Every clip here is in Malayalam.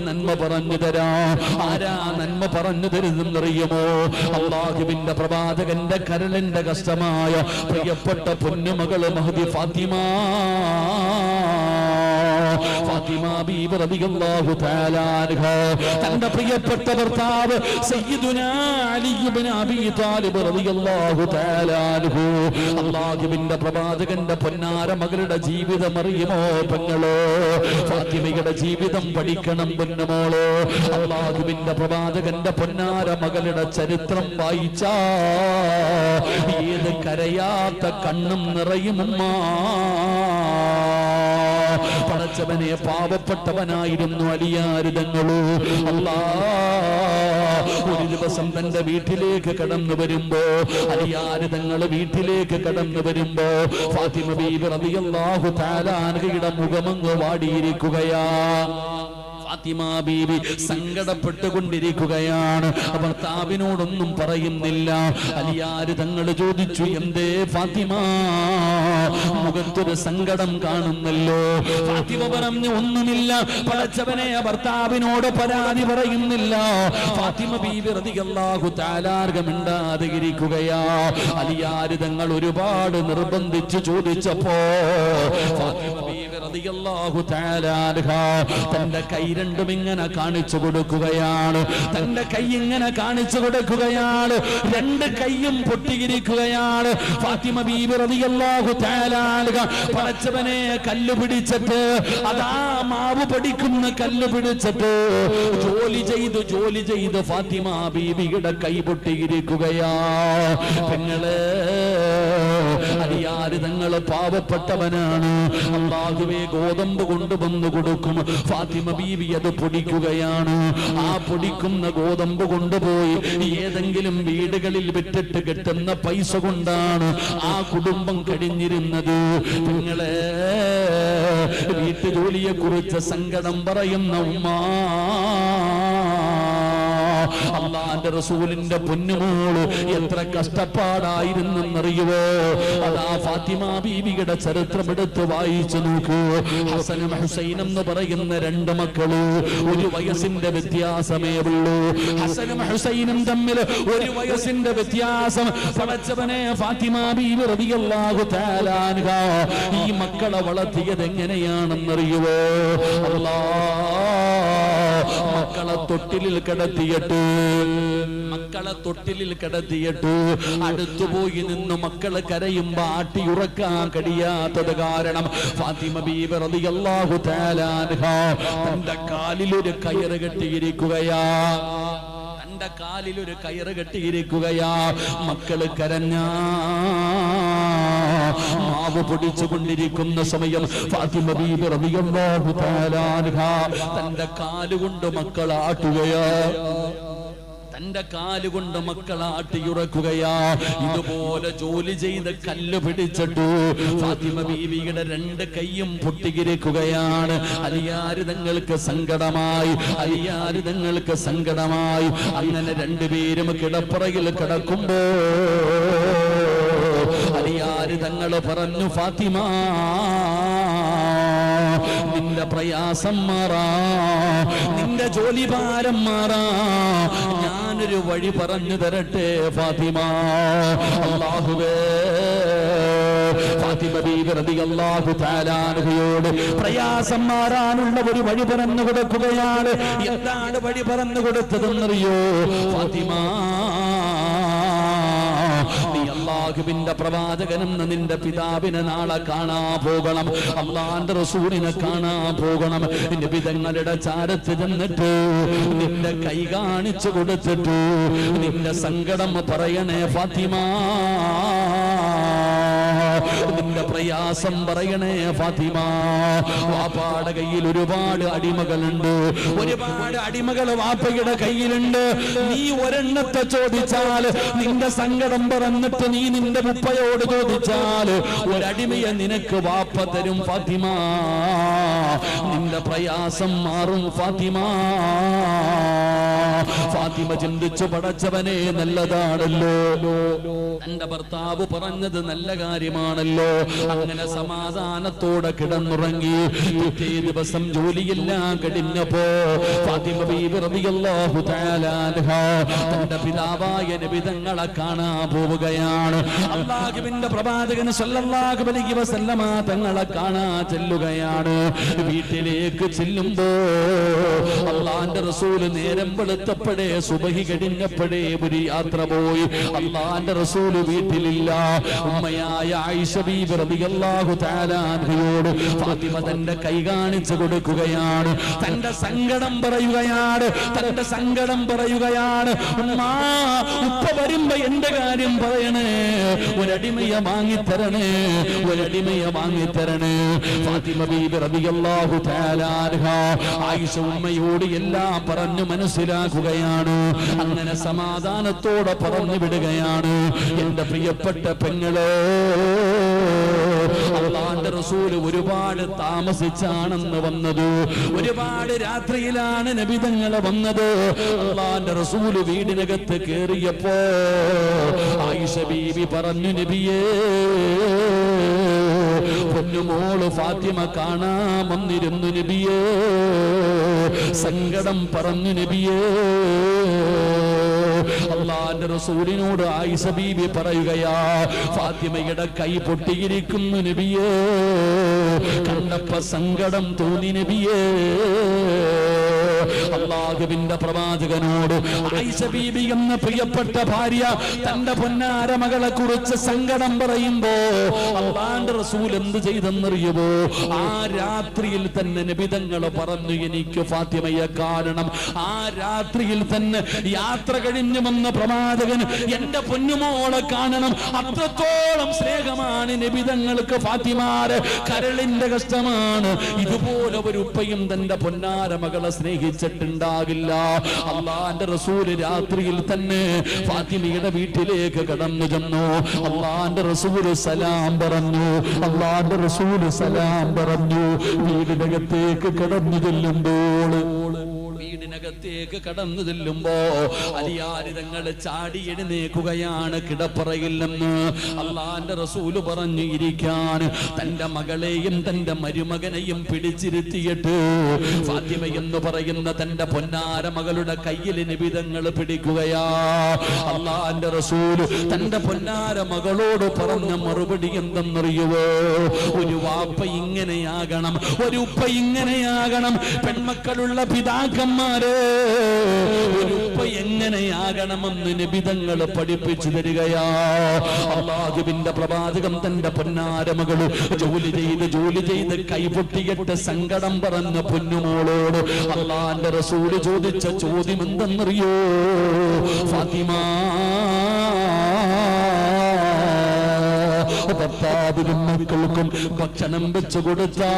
നന്മ പറഞ്ഞു തരാം. ആരാ നന്മ പറഞ്ഞു തരുന്നറിയുമോ? അല്ലാഹുവിന്റെ പ്രവാചകന്റെ കരളിന്റെ കഷ്ടമായ പ്രിയപ്പെട്ട പൊന്നുമകള് മഹദി ഫാത്തിമ ബീബി റളിയല്ലാഹു തആല അൻഹ തന്റെ പ്രിയപ്പെട്ട ഭർത്താവ് സയ്യിദുനാ അലി ഇബ്നു അബീ ത്വാലിബ് റളിയല്ലാഹു തആല അൻഹു അല്ലാഹുവിന്റെ പ്രവാചകന്റെ പൊന്നാര മകളുടെ ജീവിതം അറിയുമോ പെങ്ങളോ? ഫാത്തിമയുടെ ജീവിതം പഠിക്കണം പൊന്നുമോളോ. അല്ലാഹുവിന്റെ പ്രവാചകന്റെ പൊന്നാര മകളുടെ ചരിത്രം വായിച്ചാ ഏത് കരയാത്ത കണ്ണും നിറയുമുമ്മ. പടച്ചവനെ പാവപ്പെട്ടവനായിരുന്നു അലിയാരിതങ്ങളു. ഒരു ദിവസം തന്റെ വീട്ടിലേക്ക് കടന്നു വരുമ്പോ അലിയാരിതങ്ങള് വീട്ടിലേക്ക് കടന്നു വരുമ്പോ ഫാത്തിമ ബീബി റളിയല്ലാഹു തആല അൻഹയുടെ മുഖമങ്ങ് വാടിയിരിക്കുകയാ. ഫാത്തിമ ബീബി സങ്കടപ്പെട്ടുകൊണ്ടിരിക്കുകയാണ്. ഭർത്താവിനോടൊന്നും പറയുന്നില്ല. അലിയാര് തങ്ങൾ ചോദിച്ചു, എന്തേ ഫാത്തിമ, മുഖത്തൊരു സങ്കടം കാണുന്നല്ലോ? ഫാത്തിമ പറഞ്ഞു, ഒന്നുമില്ല പടച്ചവനെ, ഭർത്താവിനോട് പരാതി പറയുന്നില്ല. ഫാത്തിമ ബീബി റളിയല്ലാഹു തആല മിണ്ടാതെ ഇരിക്കുകയാ. അലിയാര് തങ്ങൾ ഒരുപാട് നിർബന്ധിച്ചു ചോദിച്ചപ്പോ ഫാത്തിമ ബീബി റളിയല്ലാഹു തആല തന്റെ കൈ രണ്ടും ഇങ്ങനെ കാണിച്ചു കൊടുക്കുകയാണ്. തന്റെ കൈ ഇങ്ങനെ കാണിച്ചു കൊടുക്കുകയാണ്. രണ്ട് കൈയും പൊട്ടിയിരിക്കുകയാണ്. ഫാത്തിമ ബീബി റളിയല്ലാഹു തആല പടച്ചവനെ കല്ല് പിടിച്ചിട്ട്, അതാ മാവ് പഠിക്കുന്ന കല്ല് പിടിച്ചിട്ട് ജോലി ചെയ്ത് ഫാത്തിമ ബീബിയുടെ കൈ പൊട്ടിയിരിക്കുകയാ. പെങ്ങളെ, അലിയാര് തങ്ങള് പാവപ്പെട്ടവനാണ്. അല്ലാഹുവേ, ഗോതമ്പ് കൊണ്ടുവന്നു കൊടുക്കും. ഫാത്തിമ ബീബി അത് പൊടിക്കുകയാണ്. ആ പൊടിക്കുന്ന ഗോതമ്പ് കൊണ്ടുപോയി ഏതെങ്കിലും വീടുകളിൽ വിറ്റിട്ട് കിട്ടുന്ന പൈസ കൊണ്ടാണ് ആ കുടുംബം കഴിഞ്ഞിരുന്നത്. നിങ്ങളെ വീട്ടുജോലിയെ കുറിച്ച് സങ്കടം പറയുന്ന ഉമ്മ, അല്ലാഹുവിന്റെ റസൂലിന്റെ പൊന്നുമോള് എത്ര കഷ്ടപ്പാടായിരുന്നെന്നറിയുവോ? അതാ ഫാത്തിമ ബീബിയുടെ ചരിത്രം എടുത്ത് വായിച്ചു നോക്കൂ. ഹസനും ഹുസൈനും എന്ന് പറയുന്ന രണ്ട് മക്കള്, ഒരു വയസ്സിന്റെ വ്യത്യാസമേ ഉള്ളൂ. ഹസനും ഹുസൈനും തമ്മിൽ ഒരു വയസ്സിന്റെ വ്യത്യാസം. പടച്ചവനെ, ഫാത്തിമ ബീബി റളിയല്ലാഹു തആല അൻഹ ഈ മക്കളെ വളർത്തിയത് എങ്ങനെയാണെന്നറിയുവോ? മക്കളെ തൊട്ടിലിൽ കിടത്തിയിട്ട് അടുത്തുപോയി നിന്ന് മക്കളെ കരയുമ്പോ ആട്ടിയുറക്കാൻ കഴിയാത്തത് കാരണം ഫാത്തിമ ബീബി റളിയല്ലാഹു തആല അൻഹ തന്റെ കാലിലൊരു കയറ് കെട്ടിയിരിക്കുകയാ. മക്കള് കരഞ്ഞ മാവ് പൊടിച്ചുകൊണ്ടിരിക്കുന്ന സമയം ഫാത്തിമ ബീബി റളിയല്ലാഹു തആല അൻഹ തന്റെ കാലുകൊണ്ട് മക്കളെ ആട്ടുകയാ. തന്റെ കാലുകൊണ്ട് മക്കളെ ആട്ടിയുറക്കുകയാ. ഇതുപോലെ ജോലി ചെയ്ത് കല്ല് പിടിച്ചിട്ടു ഫാത്തിമ ബീവിയുടെ രണ്ട് കൈയും പൊട്ടിയിരിക്കുകയാണ്. അലിയാര് തങ്ങൾക്ക് സങ്കടമായി. അങ്ങനെ രണ്ടുപേരും കിടപ്പറയിൽ കിടക്കുമ്പോ അലിയാര് തങ്ങൾ പറഞ്ഞു, ഫാത്തിമ, നിന്റെ പ്രയാസം മാറാ, നിന്റെ ജോലി ഭാരം മാറാ, ഞാനൊരു വഴി പറഞ്ഞു തരട്ടെ ഫാത്തിമ. അല്ലാഹുവേ, ഫാത്തിമ ബീബി റളിയല്ലാഹു തആല അൻഹയോട് പ്രയാസം മാറാനുള്ള ഒരു വഴി പറഞ്ഞു കൊടുക്കുകയാണ്. എന്താണ് വഴി പറഞ്ഞു കൊടുത്തതെന്നറിയോ? ഫാത്തിമ, നീ അല്ലാഹുവിന്റെ പ്രവാചകനെന്ന് നിന്റെ പിതാവിനെ നാളെ കാണാൻ പോകണം. അല്ലാഹുവിന്റെ റസൂലിനെ കാണാൻ പോകണം. നബി തങ്ങളുടെ ചാരത്ത് ചെന്നിട്ട് നിന്റെ കൈ കാണിച്ചു കൊടുത്തിട്ട് നിന്റെ സങ്കടം പറയണേ ഫാത്തിമ, നിന്റെ പ്രയാസം പറയണേ ഫാത്തിമ. വാപ്പാടെ കയ്യിൽ ഒരുപാട് അടിമകളുണ്ട്, ഒരുപാട് അടിമകൾ വാപ്പയുടെ കയ്യിലുണ്ട്. നീ ഒരെണ്ണത്തെ ചോദിച്ചാൽ, നിന്റെ സങ്കടം പറഞ്ഞിട്ട് നീ നിന്റെ ഉപ്പയോട് ചോദിച്ചാൽ ഒരടിമയെ നിനക്ക് വാപ്പ തരും ഫാത്തിമ. നിന്റെ പ്രയാസം മാറും ഫാത്തിമ. ഫാത്തിമ ചിന്തിച്ചു, പടച്ചവനെ നല്ലതാണല്ലോ, തന്റെ ഭർത്താവ് പറഞ്ഞത് നല്ല കാര്യമാണല്ലോ. അങ്ങനെ സമാധാനത്തോടെ കിടന്നുറങ്ങി. പിറ്റേ ദിവസം ജോലിയെല്ലാം കഴിഞ്ഞപ്പോ ഫാത്തിമ ബീബി റളിയല്ലാഹു തആല അൻഹാ തന്റെ പിതാവായ നബി തങ്ങളെ കാണാൻ പോവുകയാണ്. അല്ലാഹുവിന്റെ പ്രവാചകൻ സല്ലല്ലാഹു അലൈഹി വസല്ലമ തങ്ങളെ കാണാൻ ചെല്ലുകയാണ്. വീട്ടിലേക്ക് ചെല്ലുമ്പോ അല്ലാഹുവിന്റെ റസൂൽ നേരം വെളുത്തപ്പോഴേ സുബഹി കഴിഞ്ഞപ്പോഴേ ഒരു യാത്ര പോയി. അല്ലാഹുവിന്റെ റസൂൽ വീട്ടിലില്ല. ഉമ്മയായ ആയിഷ ബീബി റളിയല്ലാഹു തആല അൻഹയോട് ഫാത്തിമ തന്റെ കൈ കാണിച്ചു കൊടുക്കുകയാണ്. തന്റെ സങ്കടം പറയുകയാണ്. ഉമ്മ, ഉപ്പ വരുമ്പോ എന്റെ കാര്യം പറയണേ, ഒരടിമയെ വാങ്ങിത്തരണേ. ഫാത്തിമ ബീബി റളിയല്ലാഹു തആല അൻഹാ ആയിഷ ഉമ്മയോട് എല്ലാം പറഞ്ഞു മനസ്സിലാക്കുകയാണ്. അങ്ങനെ സമാധാനത്തോടെ പറഞ്ഞു വിടുകയാണ്. എന്റെ പ്രിയപ്പെട്ട പെങ്ങളെ, അല്ലാഹുവിന്റെ റസൂൽ ഒരുപാട് താമസിച്ചാണെന്ന് വന്നത്. ഒരുപാട് രാത്രിയിലാണ് നബി തങ്ങൾ വന്നത്. അല്ലാഹുവിന്റെ റസൂൽ വീടിനകത്ത് കേറിയപ്പോ ആയിഷ ബീവി പറഞ്ഞു, നബിയേ, പൊന്നുമോള് ഫാത്തിമ കാണാൻ വന്നിരുന്നു നബിയേ, സങ്കടം പറഞ്ഞു നബിയേ. അല്ലാഹുവിന്റെ റസൂലിനോട് ആയിഷ ബീവി പറയുകയാ, ഫാത്തിമയുടെ കൈ പൊട്ടിയിരിക്കുന്നു നബിയേ, കണ്ടപ്പോ സങ്കടം തോന്നി നബിയേ. അല്ലാഹുവിന്റെ പ്രവാചകനോട് ആയിഷ ബീബി എന്ന പ്രിയപ്പെട്ട ഭാര്യ തന്റെ പൊന്നാര മകളെ കുറിച്ച് സങ്കടം പറയുമ്പോ അല്ലാഹുവിന്റെ റസൂൽ എന്ത് ചെയ്തെന്നറിയുമോ? ആ രാത്രിയിൽ തന്നെ നബി തങ്ങൾ പറഞ്ഞു, എനിക്ക് ഫാത്തിമയെ കാണണം. ആ രാത്രിയിൽ തന്നെ യാത്ര കഴിഞ്ഞു വന്ന പ്രവാചകൻ എന്റെ പൊന്നുമോളെ കാണണം. അത്രത്തോളം സ്നേഹമാണ് നബി തങ്ങൾക്ക് ഫാത്തിമാരെ. കരളിന്റെ കഷ്ടമാണ്. ഇതുപോലെ ഒരു ഉപ്പയും തന്റെ പൊന്നാര മകളെ സ്നേഹിച്ചിട്ടുണ്ടാകില്ല. അല്ലാഹുവിന്റെ റസൂൽ രാത്രിയിൽ തന്നെ ഫാത്തിമയുടെ വീട്ടിലേക്ക് കടന്നു ചെന്നു. അല്ലാഹുവിന്റെ റസൂൽ സലാം പറഞ്ഞു. വീടിനകത്തേക്ക് കടന്നു ചെല്ലുമ്പോ അലിയാരിതങ്ങൾ ചാടി എഴുന്നേക്കുകയാണ് കിടപ്പറയിൽ നിന്ന്. അല്ലാഹുവിന്റെ റസൂൽ പറഞ്ഞു ഇരിക്കാൻ. തന്റെ മകളെയും തന്റെ മരുമകനെയും പിടിച്ചിരുത്തിയിട്ട് ഫാത്തിമ എന്ന് പറയുന്ന തന്റെ പൊന്നാര മകളുടെ കയ്യിൽ നിബിധങ്ങൾ പിടിക്കുകയാ. അല്ലാഹുവിന്റെ റസൂൽ തന്റെ പൊന്നാര മകളോട് പറഞ്ഞ മറുപടി എന്തെന്നറിയുവോ? ഒരു വാപ്പ ഇങ്ങനെയാകണം, ഒരു ഉപ്പ ഇങ്ങനെയാകണം. പെൺമക്കളുള്ള പിതാക്കന്മാരെ ഒരു ഉപ്പ എങ്ങനെയാകണമെന്ന് നിബിധങ്ങൾ പഠിപ്പിച്ചു തരികയാ. അല്ലാഹുവിന്റെ പ്രവാചകം തന്റെ പൊന്നാര മകള് ജോലി ചെയ്ത് കൈപൊട്ടിയിട്ട് സങ്കടം പറഞ്ഞ പൊന്നുമോളോട് അല്ലാഹുവിന്റെ റസൂൽ ചോദിച്ച ചോദ്യം എന്തെന്നറിയോ? ഫാത്തിമ, ഭർത്താവിനും മക്കൾക്കും ഭക്ഷണം വെച്ചു കൊടുത്താ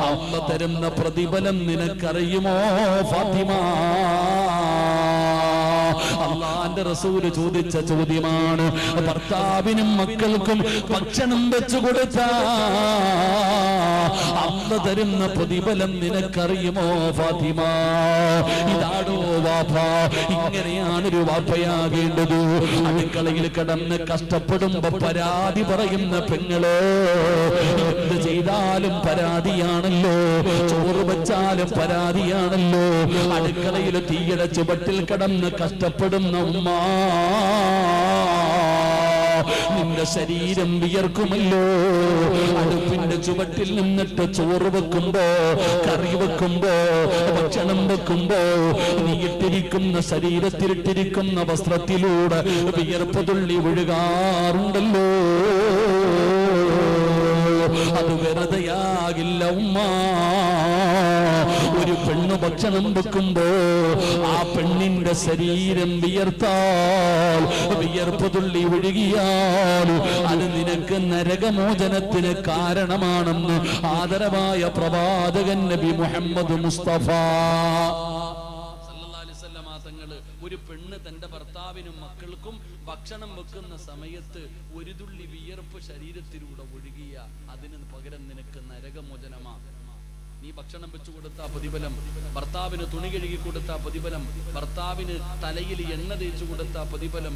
അമ്മ തരുന്ന പ്രതിഫലം നിനക്കറിയുമോ ഫാത്തിമ? അല്ലാഹുവിന്റെ റസൂൽ ചോദിച്ച ചോദ്യമാണ്. ഭർത്താവിനും മക്കൾക്കും ഭക്ഷണം വെച്ചു കൊടുത്താ അമ്മ തരുന്ന പ്രതിഫലം നിനക്കറിയുമോ ഫാത്തിമ? ഇതാണോ വാപ്പ? ഇങ്ങനെയാണൊരു വാപ്പയാകേണ്ടത്. അടുക്കളയിൽ കിടന്ന് കഷ്ടപ്പെടുമ്പോ പരാതി പറയുന്ന പെങ്ങള് എന്ത് ചെയ്താലും പരാതിയാണല്ലോ. ചോറ് വെച്ചാലും പരാതിയാണല്ലോ. അടുക്കളയിൽ തീയുടെ ചുവട്ടിൽ കിടന്ന് കഷ്ടപ്പെടുന്ന ഉമ്മ, നിന്റെ ശരീരം വിയർക്കുമല്ലോ. അടുപ്പിന്റെ ചുവട്ടിൽ നിന്നിട്ട് ചോറ് വെക്കുമ്പോ, കറി വെക്കുമ്പോ, ഭക്ഷണം വെക്കുമ്പോ നീ ഇട്ടിരിക്കുന്ന ശരീരത്തിലിട്ടിരിക്കുന്ന വസ്ത്രത്തിലൂടെ വിയർപ്പ് തുള്ളി ഒഴുകാറുണ്ടല്ലോ. അത് വെറുതെയാകില്ല ഉമ്മ. ഒരു പെണ്ണ് ഭക്ഷണം വെക്കുമ്പോ ആ പെണ്ണിന്റെ ശരീരം വിയർത്താൽ, വിയർപ്പ് തുള്ളി ഒഴുകിയാൽ അത് നിനക്ക് നരകമോചനത്തിന് കാരണമാണെന്ന് ആദരവായ പ്രവാചകൻ നബി മുഹമ്മദ് മുസ്തഫ തങ്ങള്. ഒരു പെണ്ണ് തന്റെ ഭർത്താവിനും മക്കൾക്കും ഭക്ഷണം വെക്കുന്ന സമയത്ത് ഒരു തുള്ളി വിയർപ്പ് ശരീരത്തിലൂടെ ഒഴുകിയ അതിന് പകരം നിനക്ക് നരകമോചനമാ. നീ ഭക്ഷണം വെച്ചു കൊടുത്ത പ്രതിഫലം, ഭർത്താവിന് തുണി കഴുകി കൊടുത്ത പ്രതിഫലം, ഭർത്താവിന് തലയിൽ എണ്ണ തേച്ചു കൊടുത്ത പ്രതിഫലം,